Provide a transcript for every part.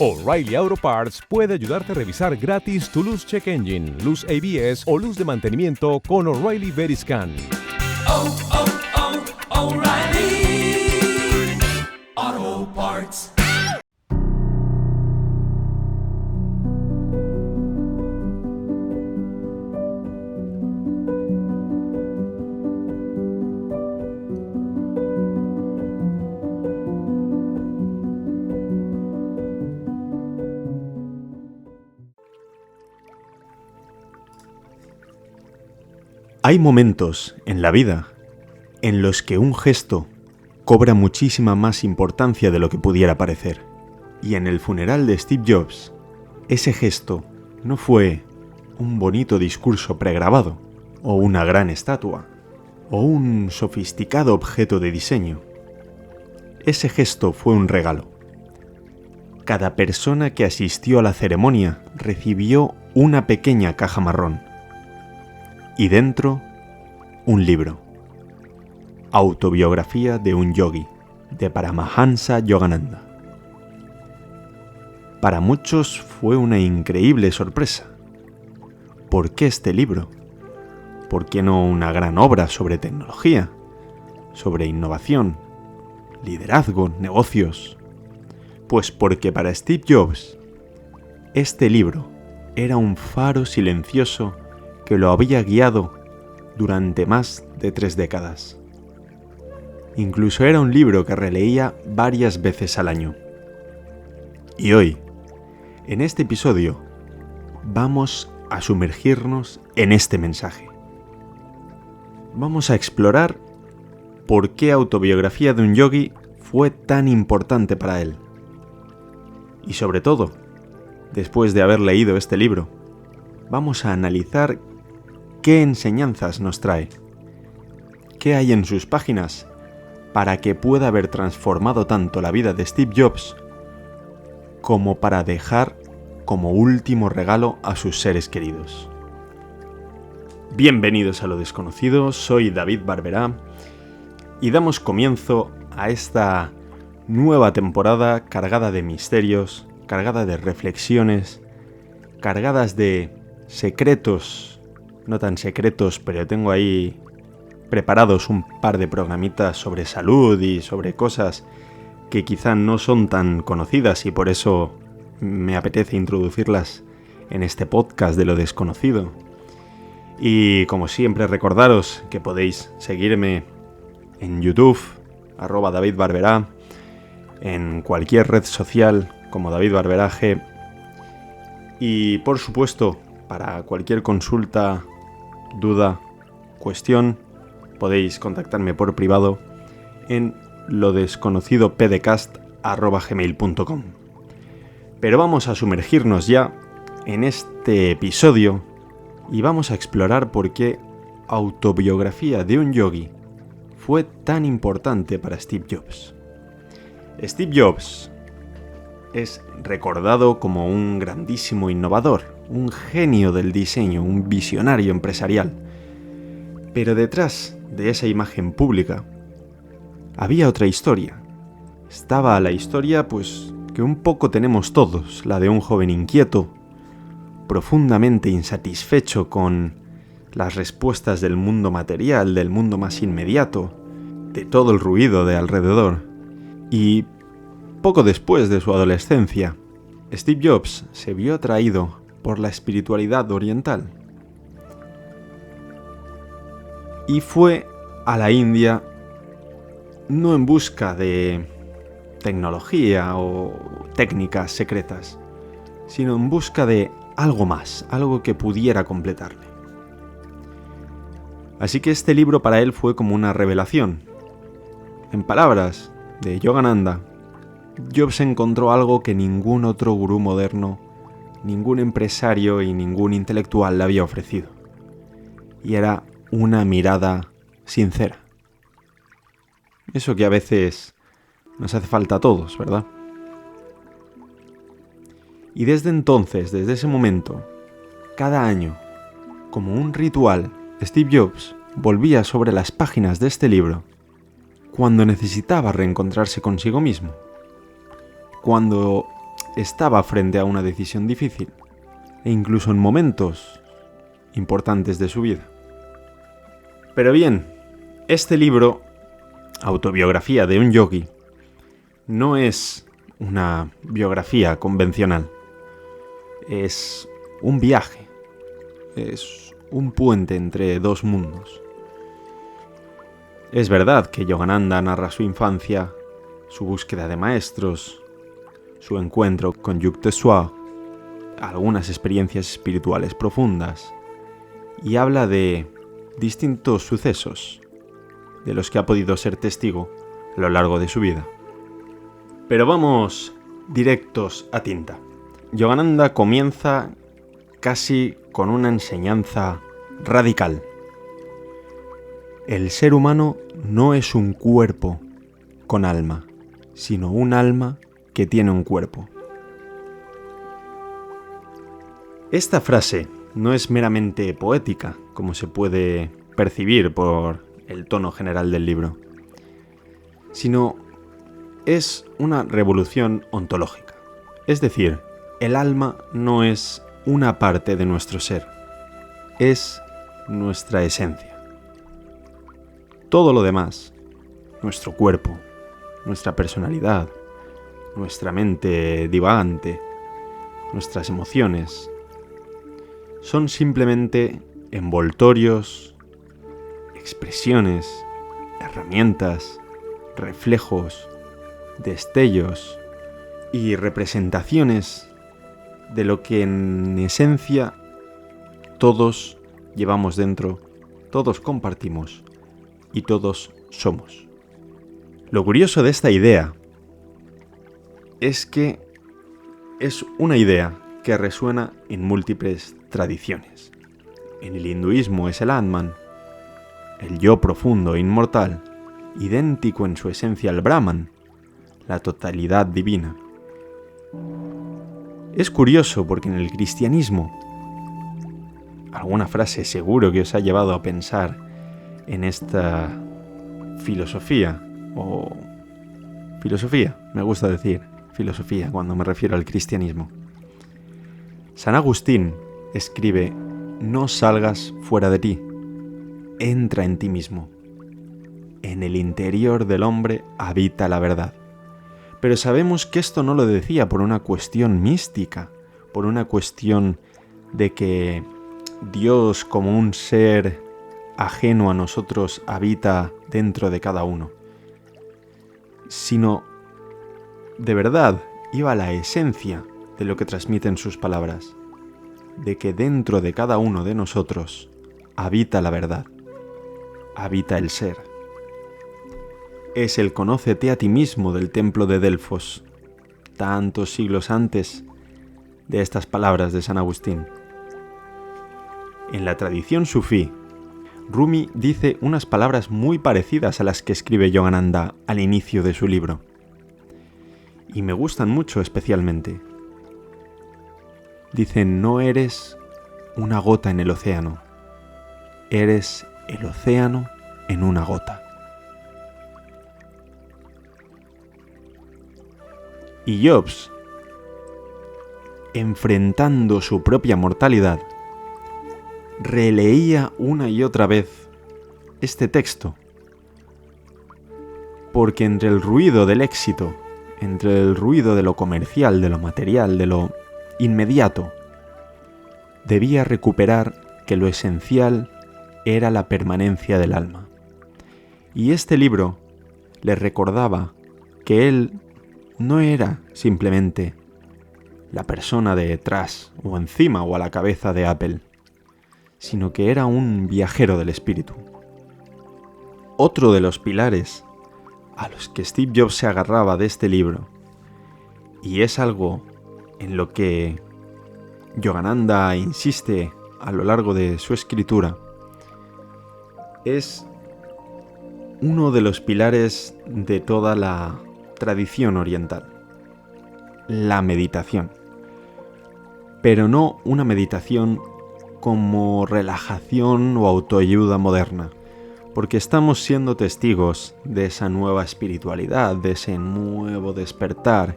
O'Reilly Auto Parts puede ayudarte a revisar gratis tu luz check engine, luz ABS o luz de mantenimiento con O'Reilly VeriScan. O'Reilly Auto Parts. Hay momentos en la vida en los que un gesto cobra muchísima más importancia de lo que pudiera parecer. Y en el funeral de Steve Jobs, ese gesto no fue un bonito discurso pregrabado, o una gran estatua, o un sofisticado objeto de diseño. Ese gesto fue un regalo. Cada persona que asistió a la ceremonia recibió una pequeña caja marrón. Y dentro, un libro. Autobiografía de un yogi, de Paramahansa Yogananda. Para muchos fue una increíble sorpresa. ¿Por qué este libro? ¿Por qué no una gran obra sobre tecnología, sobre innovación, liderazgo, negocios? Pues porque para Steve Jobs, este libro era un faro silencioso que lo había guiado durante más de 3 décadas. Incluso era un libro que releía varias veces al año. Y hoy, en este episodio, vamos a sumergirnos en este mensaje. Vamos a explorar por qué Autobiografía de un Yogi fue tan importante para él. Y sobre todo, después de haber leído este libro, vamos a analizar qué enseñanzas nos trae, qué hay en sus páginas para que pueda haber transformado tanto la vida de Steve Jobs como para dejar como último regalo a sus seres queridos. Bienvenidos a Lo Desconocido, soy David Barberá y damos comienzo a esta nueva temporada cargada de misterios, cargada de reflexiones, cargadas de secretos, no tan secretos, pero tengo ahí preparados un par de programitas sobre salud y sobre cosas que quizá no son tan conocidas y por eso me apetece introducirlas en este podcast de Lo Desconocido. Y como siempre recordaros que podéis seguirme en YouTube, @David Barberá, en cualquier red social como David Barberá G. Y por supuesto, para cualquier consulta, duda, cuestión, podéis contactarme por privado en lodesconocidopdcast@gmail.com. Pero vamos a sumergirnos ya en este episodio y vamos a explorar por qué Autobiografía de un Yogi fue tan importante para Steve Jobs. Steve Jobs es recordado como un grandísimo innovador, un genio del diseño, un visionario empresarial. Pero detrás de esa imagen pública había otra historia. Estaba la historia, pues, que un poco tenemos todos, la de un joven inquieto, profundamente insatisfecho con las respuestas del mundo material, del mundo más inmediato, de todo el ruido de alrededor. Y poco después de su adolescencia, Steve Jobs se vio atraído por la espiritualidad oriental. Y fue a la India no en busca de tecnología o técnicas secretas, sino en busca de algo más, algo que pudiera completarle. Así que este libro para él fue como una revelación. En palabras de Yogananda, Jobs encontró algo que ningún otro gurú moderno, ningún empresario y ningún intelectual le había ofrecido. Y era una mirada sincera. Eso que a veces nos hace falta a todos, ¿verdad? Y desde entonces, desde ese momento, cada año, como un ritual, Steve Jobs volvía sobre las páginas de este libro cuando necesitaba reencontrarse consigo mismo, cuando estaba frente a una decisión difícil, e incluso en momentos importantes de su vida. Pero bien, este libro, Autobiografía de un Yogi, no es una biografía convencional. Es un viaje, es un puente entre dos mundos. Es verdad que Yogananda narra su infancia, su búsqueda de maestros, su encuentro con Yukteswar, algunas experiencias espirituales profundas, y habla de distintos sucesos de los que ha podido ser testigo a lo largo de su vida. Pero vamos directos a tinta. Yogananda comienza casi con una enseñanza radical. El ser humano no es un cuerpo con alma, sino un alma que tiene un cuerpo. Esta frase no es meramente poética, como se puede percibir por el tono general del libro, sino es una revolución ontológica. Es decir, el alma no es una parte de nuestro ser, es nuestra esencia. Todo lo demás, nuestro cuerpo, nuestra personalidad, nuestra mente divagante, nuestras emociones, son simplemente envoltorios, expresiones, herramientas, reflejos, destellos y representaciones de lo que en esencia todos llevamos dentro, todos compartimos y todos somos. Lo curioso de esta idea es que es una idea que resuena en múltiples tradiciones. En el hinduismo es el Atman, el yo profundo e inmortal, idéntico en su esencia al Brahman, la totalidad divina. Es curioso porque en el cristianismo, alguna frase seguro que os ha llevado a pensar en esta filosofía, me gusta decir filosofía cuando me refiero al cristianismo. San Agustín escribe: no salgas fuera de ti, entra en ti mismo. En el interior del hombre habita la verdad. Pero sabemos que esto no lo decía por una cuestión mística, por una cuestión de que Dios como un ser ajeno a nosotros habita dentro de cada uno, sino de verdad iba a la esencia de lo que transmiten sus palabras, de que dentro de cada uno de nosotros habita la verdad, habita el ser. Es el conócete a ti mismo del templo de Delfos, tantos siglos antes de estas palabras de San Agustín. En la tradición sufí, Rumi dice unas palabras muy parecidas a las que escribe Yogananda al inicio de su libro, y me gustan mucho especialmente. Dice: no eres una gota en el océano, eres el océano en una gota. Y Jobs, enfrentando su propia mortalidad, releía una y otra vez este texto, porque entre el ruido del éxito, entre el ruido de lo comercial, de lo material, de lo inmediato, debía recuperar que lo esencial era la permanencia del alma. Y este libro le recordaba que él no era simplemente la persona detrás o encima o a la cabeza de Apple, sino que era un viajero del espíritu. Otro de los pilares a los que Steve Jobs se agarraba de este libro, y es algo en lo que Yogananda insiste a lo largo de su escritura, es uno de los pilares de toda la tradición oriental: la meditación. Pero no una meditación como relajación o autoayuda moderna, porque estamos siendo testigos de esa nueva espiritualidad, de ese nuevo despertar,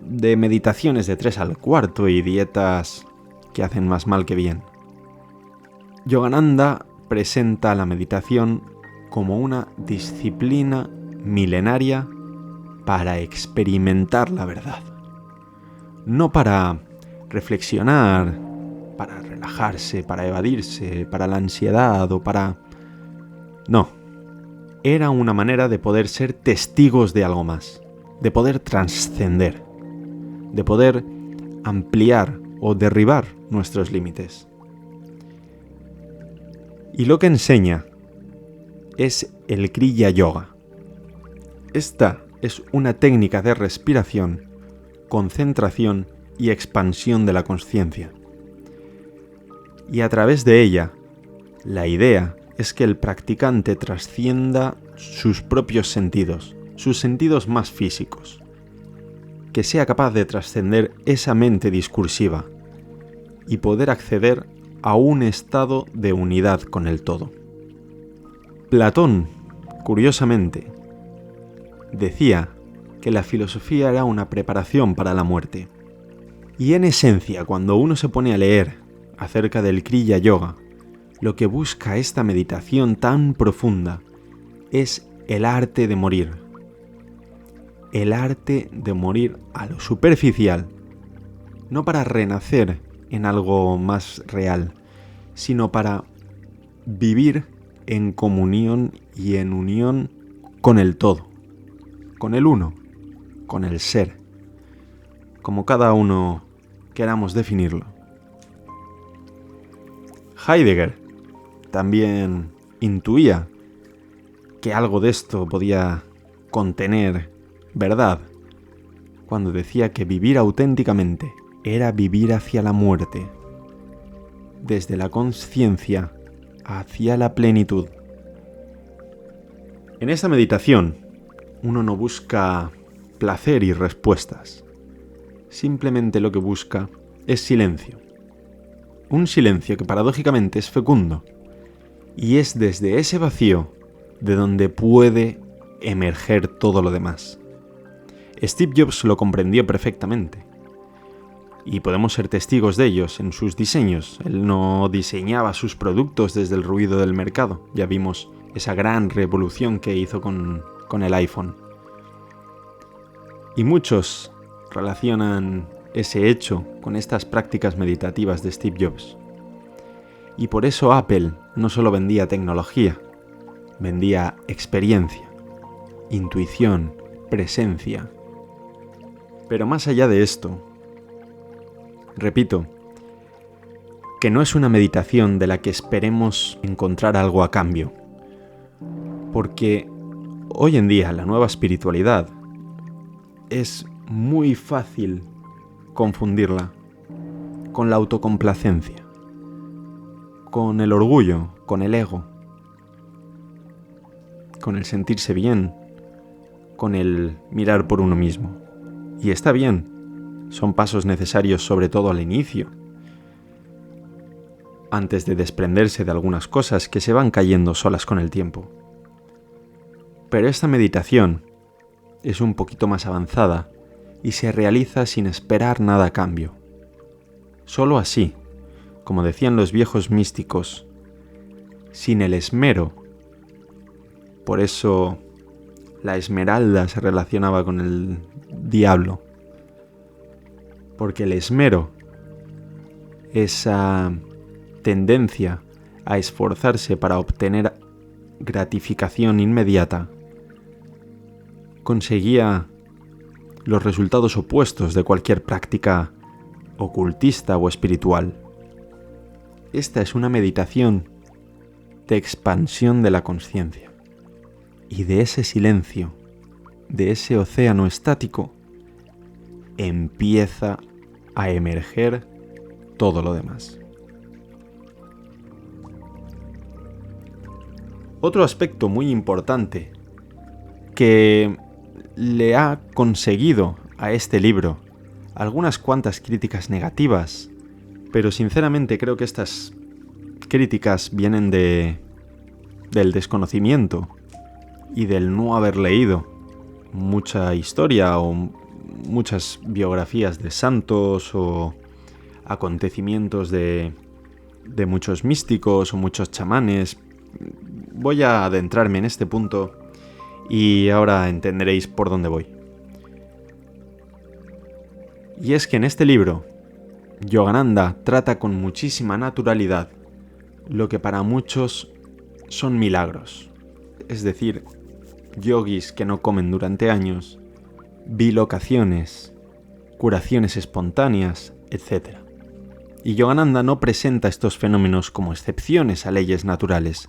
de meditaciones de 3 al cuarto y dietas que hacen más mal que bien. Yogananda presenta la meditación como una disciplina milenaria para experimentar la verdad. No para reflexionar, para relajarse, para evadirse, para la ansiedad o para... No. Era una manera de poder ser testigos de algo más, de poder trascender, de poder ampliar o derribar nuestros límites. Y lo que enseña es el Kriya Yoga. Esta es una técnica de respiración, concentración y expansión de la consciencia. Y a través de ella, la idea es que el practicante trascienda sus propios sentidos, sus sentidos más físicos, que sea capaz de trascender esa mente discursiva y poder acceder a un estado de unidad con el todo. Platón, curiosamente, decía que la filosofía era una preparación para la muerte. Y en esencia, cuando uno se pone a leer acerca del Kriya Yoga, lo que busca esta meditación tan profunda es el arte de morir. El arte de morir a lo superficial, no para renacer en algo más real, sino para vivir en comunión y en unión con el todo, con el uno, con el ser, como cada uno queramos definirlo. Heidegger también intuía que algo de esto podía contener verdad cuando decía que vivir auténticamente era vivir hacia la muerte, desde la consciencia hacia la plenitud. En esta meditación, uno no busca placer y respuestas. Simplemente lo que busca es silencio. Un silencio que paradójicamente es fecundo. Y es desde ese vacío de donde puede emerger todo lo demás. Steve Jobs lo comprendió perfectamente. Y podemos ser testigos de ellos en sus diseños. Él no diseñaba sus productos desde el ruido del mercado. Ya vimos esa gran revolución que hizo con el iPhone. Y muchos relacionan ese hecho con estas prácticas meditativas de Steve Jobs. Y por eso Apple no solo vendía tecnología, vendía experiencia, intuición, presencia. Pero más allá de esto, repito, que no es una meditación de la que esperemos encontrar algo a cambio. Porque hoy en día la nueva espiritualidad es muy fácil confundirla con la autocomplacencia, con el orgullo, con el ego, con el sentirse bien, con el mirar por uno mismo. Y está bien, son pasos necesarios sobre todo al inicio, antes de desprenderse de algunas cosas que se van cayendo solas con el tiempo. Pero esta meditación es un poquito más avanzada y se realiza sin esperar nada a cambio. Solo así, como decían los viejos místicos, sin el esmero. Por eso la esmeralda se relacionaba con el diablo. Porque el esmero, esa tendencia a esforzarse para obtener gratificación inmediata, conseguía los resultados opuestos de cualquier práctica ocultista o espiritual. Esta es una meditación de expansión de la consciencia. Y de ese silencio, de ese océano estático, empieza a emerger todo lo demás. Otro aspecto muy importante que le ha conseguido a este libro algunas cuantas críticas negativas, pero sinceramente creo que estas críticas vienen del desconocimiento y del no haber leído mucha historia o muchas biografías de santos o acontecimientos de muchos místicos o muchos chamanes. Voy a adentrarme en este punto y ahora entenderéis por dónde voy. Y es que en este libro, Yogananda trata con muchísima naturalidad lo que para muchos son milagros, es decir, yogis que no comen durante años, bilocaciones, curaciones espontáneas, etc. Y Yogananda no presenta estos fenómenos como excepciones a leyes naturales,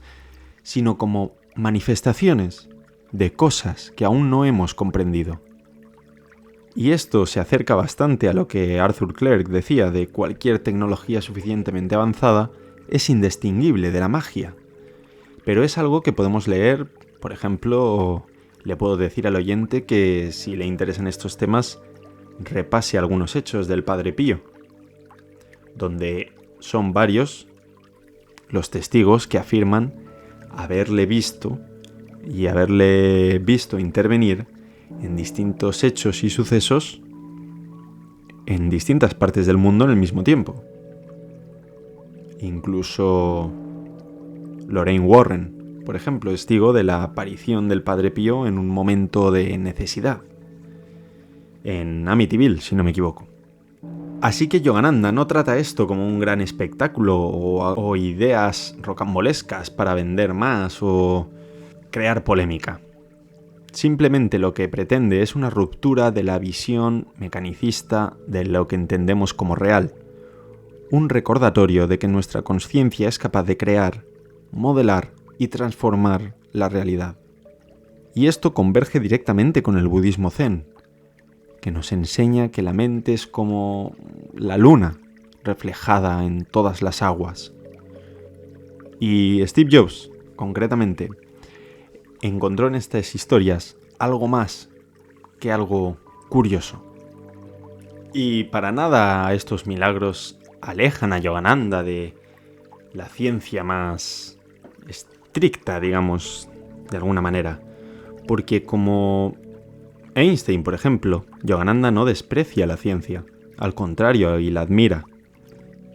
sino como manifestaciones de cosas que aún no hemos comprendido. Y esto se acerca bastante a lo que Arthur Clarke decía de cualquier tecnología suficientemente avanzada es indistinguible de la magia. Pero es algo que podemos leer, por ejemplo, le puedo decir al oyente que si le interesan estos temas, repase algunos hechos del Padre Pío, donde son varios los testigos que afirman haberle visto intervenir en distintos hechos y sucesos en distintas partes del mundo en el mismo tiempo. Incluso Lorraine Warren, por ejemplo, es testigo de la aparición del Padre Pío en un momento de necesidad, en Amityville, si no me equivoco. Así que Yogananda no trata esto como un gran espectáculo o ideas rocambolescas para vender más o crear polémica. Simplemente lo que pretende es una ruptura de la visión mecanicista de lo que entendemos como real. Un recordatorio de que nuestra conciencia es capaz de crear, modelar y transformar la realidad. Y esto converge directamente con el budismo zen, que nos enseña que la mente es como la luna reflejada en todas las aguas. Y Steve Jobs, concretamente, encontró en estas historias algo más que algo curioso. Y para nada estos milagros alejan a Yogananda de la ciencia más estricta, digamos, de alguna manera. Porque como Einstein, por ejemplo, Yogananda no desprecia la ciencia, al contrario, y la admira.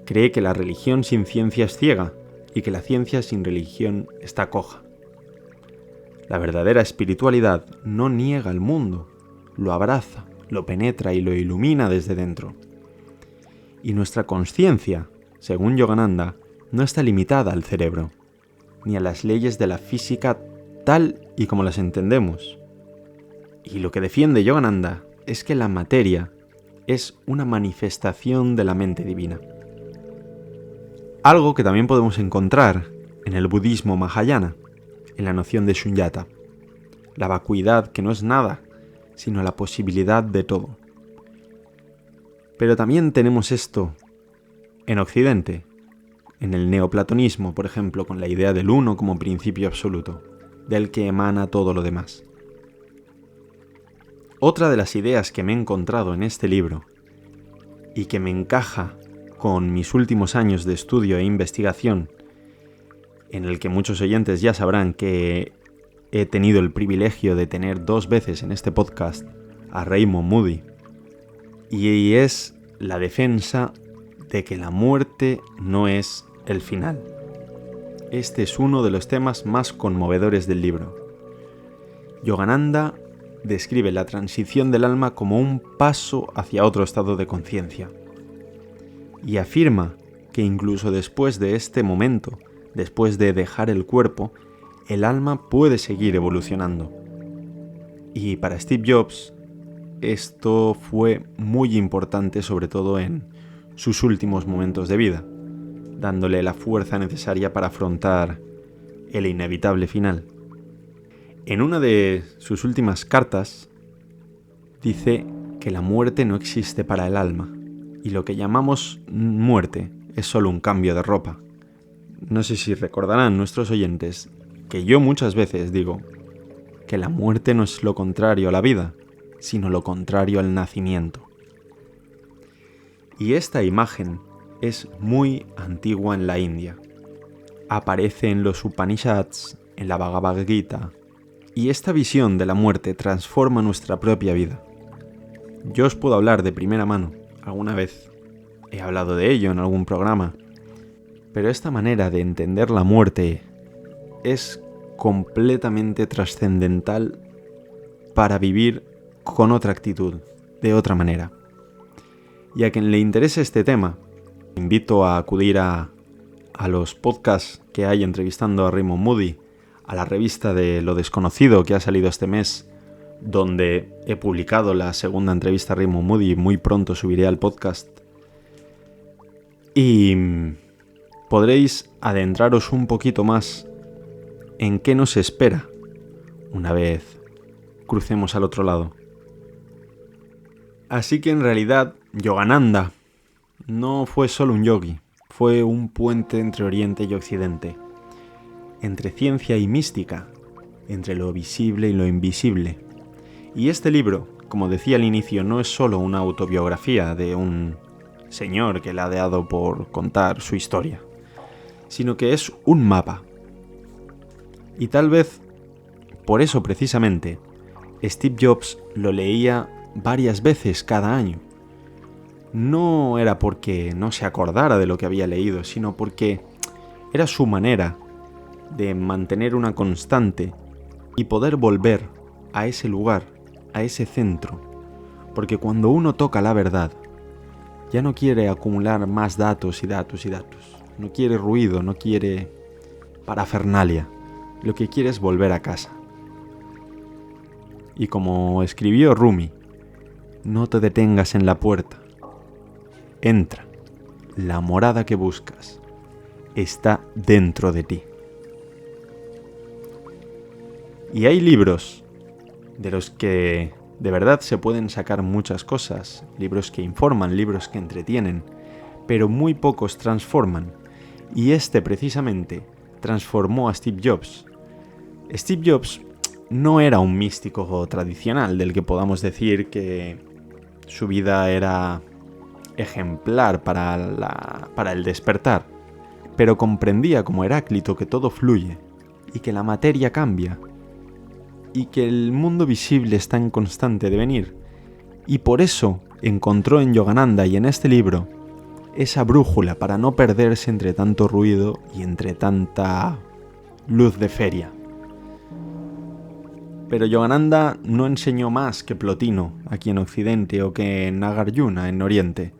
Cree que la religión sin ciencia es ciega y que la ciencia sin religión está coja. La verdadera espiritualidad no niega el mundo, lo abraza, lo penetra y lo ilumina desde dentro. Y nuestra conciencia, según Yogananda, no está limitada al cerebro, ni a las leyes de la física tal y como las entendemos. Y lo que defiende Yogananda es que la materia es una manifestación de la mente divina. Algo que también podemos encontrar en el budismo mahayana, en la noción de shunyata, la vacuidad que no es nada, sino la posibilidad de todo. Pero también tenemos esto en Occidente, en el neoplatonismo, por ejemplo, con la idea del uno como principio absoluto, del que emana todo lo demás. Otra de las ideas que me he encontrado en este libro, y que me encaja con mis últimos años de estudio e investigación, en el que muchos oyentes ya sabrán que he tenido el privilegio de tener 2 veces en este podcast a Raymond Moody, y es la defensa de que la muerte no es el final. Este es uno de los temas más conmovedores del libro. Yogananda describe la transición del alma como un paso hacia otro estado de conciencia, y afirma que incluso después de este momento, después de dejar el cuerpo, el alma puede seguir evolucionando. Y para Steve Jobs, esto fue muy importante, sobre todo en sus últimos momentos de vida, dándole la fuerza necesaria para afrontar el inevitable final. En una de sus últimas cartas, dice que la muerte no existe para el alma, y lo que llamamos muerte es solo un cambio de ropa. No sé si recordarán nuestros oyentes que yo muchas veces digo que la muerte no es lo contrario a la vida, sino lo contrario al nacimiento. Y esta imagen es muy antigua en la India. Aparece en los Upanishads, en la Bhagavad Gita, y esta visión de la muerte transforma nuestra propia vida. Yo os puedo hablar de primera mano, alguna vez he hablado de ello en algún programa, pero esta manera de entender la muerte es completamente trascendental para vivir con otra actitud, de otra manera. Y a quien le interese este tema, invito a acudir a los podcasts que hay entrevistando a Raymond Moody, a la revista de Lo Desconocido que ha salido este mes, donde he publicado la segunda entrevista a Raymond Moody y muy pronto subiré al podcast. Y podréis adentraros un poquito más en qué nos espera una vez crucemos al otro lado. Así que en realidad Yogananda no fue solo un yogi, fue un puente entre Oriente y Occidente, entre ciencia y mística, entre lo visible y lo invisible. Y este libro, como decía al inicio, no es solo una autobiografía de un señor que le ha dado por contar su historia, sino que es un mapa. Y tal vez, por eso precisamente, Steve Jobs lo leía varias veces cada año. No era porque no se acordara de lo que había leído, sino porque era su manera de mantener una constante y poder volver a ese lugar, a ese centro. Porque cuando uno toca la verdad, ya no quiere acumular más datos y datos y datos. No quiere ruido, no quiere parafernalia. Lo que quiere es volver a casa. Y como escribió Rumi, no te detengas en la puerta. Entra. La morada que buscas está dentro de ti. Y hay libros de los que de verdad se pueden sacar muchas cosas, libros que informan, libros que entretienen, pero muy pocos transforman. Y este precisamente transformó a Steve Jobs. Steve Jobs no era un místico tradicional del que podamos decir que su vida era ejemplar para el despertar, pero comprendía como Heráclito que todo fluye y que la materia cambia y que el mundo visible está en constante devenir, y por eso encontró en Yogananda y en este libro esa brújula para no perderse entre tanto ruido y entre tanta luz de feria. Pero Yogananda no enseñó más que Plotino aquí en Occidente o que Nagarjuna en Oriente.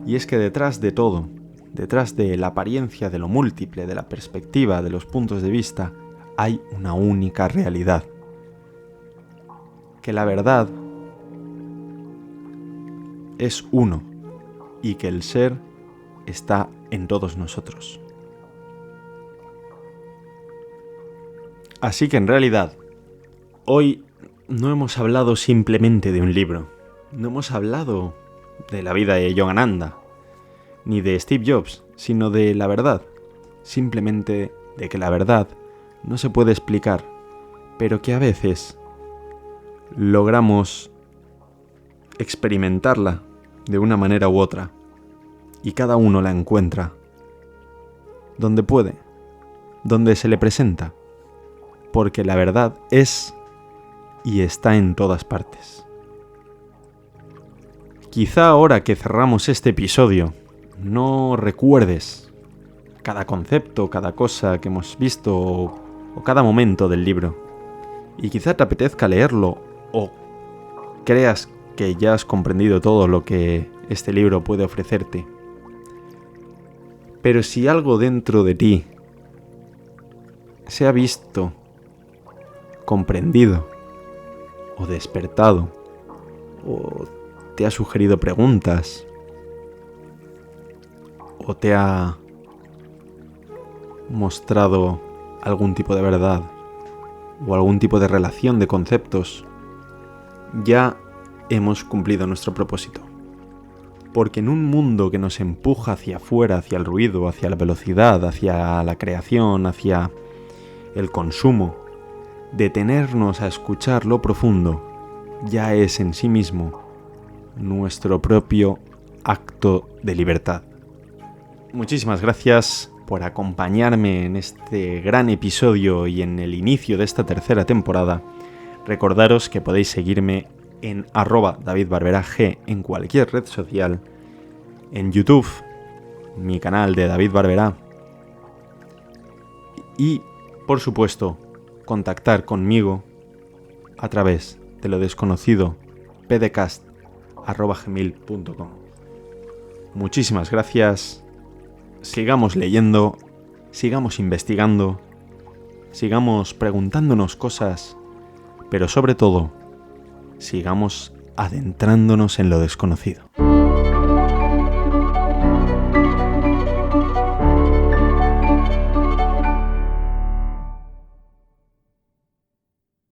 Y es que detrás de todo, detrás de la apariencia de lo múltiple, de la perspectiva, de los puntos de vista, hay una única realidad. Que la verdad es uno y que el ser está en todos nosotros. Así que en realidad, hoy no hemos hablado simplemente de un libro, no hemos hablado de la vida de Yogananda, ni de Steve Jobs, sino de la verdad, simplemente de que la verdad no se puede explicar, pero que a veces logramos experimentarla de una manera u otra, y cada uno la encuentra donde puede, donde se le presenta, porque la verdad es y está en todas partes. Quizá ahora que cerramos este episodio no recuerdes cada concepto, cada cosa que hemos visto o cada momento del libro, y quizá te apetezca leerlo o creas que ya has comprendido todo lo que este libro puede ofrecerte. Pero si algo dentro de ti se ha visto, comprendido o despertado, o te ha sugerido preguntas, o te ha mostrado algún tipo de verdad o algún tipo de relación de conceptos, ya hemos cumplido nuestro propósito. Porque en un mundo que nos empuja hacia afuera, hacia el ruido, hacia la velocidad, hacia la creación, hacia el consumo, detenernos a escuchar lo profundo ya es en sí mismo nuestro propio acto de libertad. Muchísimas gracias por acompañarme en este gran episodio y en el inicio de esta tercera temporada. Recordaros que podéis seguirme en @DavidBarberaG en cualquier red social, en YouTube, mi canal de David Barberá, y, por supuesto, contactar conmigo a través de lo desconocido pdcast@gmail.com. Muchísimas gracias. Sigamos leyendo, sigamos investigando, sigamos preguntándonos cosas, pero sobre todo, sigamos adentrándonos en lo desconocido.